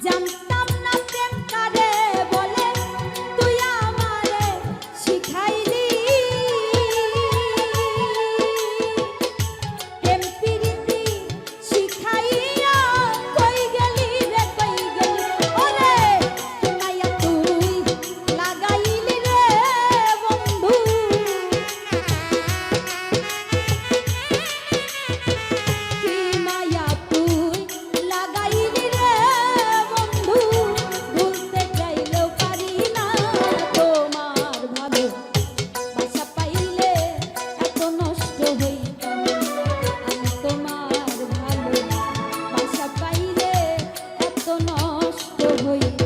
জানতাম না প্রেম কারে বলে তুই আমারে শিখাইলি প্রেম প্রীতি শিখাইয়া কই গেলি রে কই গেলি ওরে কি মায়া তুই লাগাইলি রে বন্ধু কি মায়া তুই লাগাইলি রে বন্ধু ভুলতে চাইলেও পারি না তোমার ভালো বাসা পাইলে এত নষ্ট হইতাম আমি তোমার ভালো বাসা পাইলে এত নষ্ট হইতাম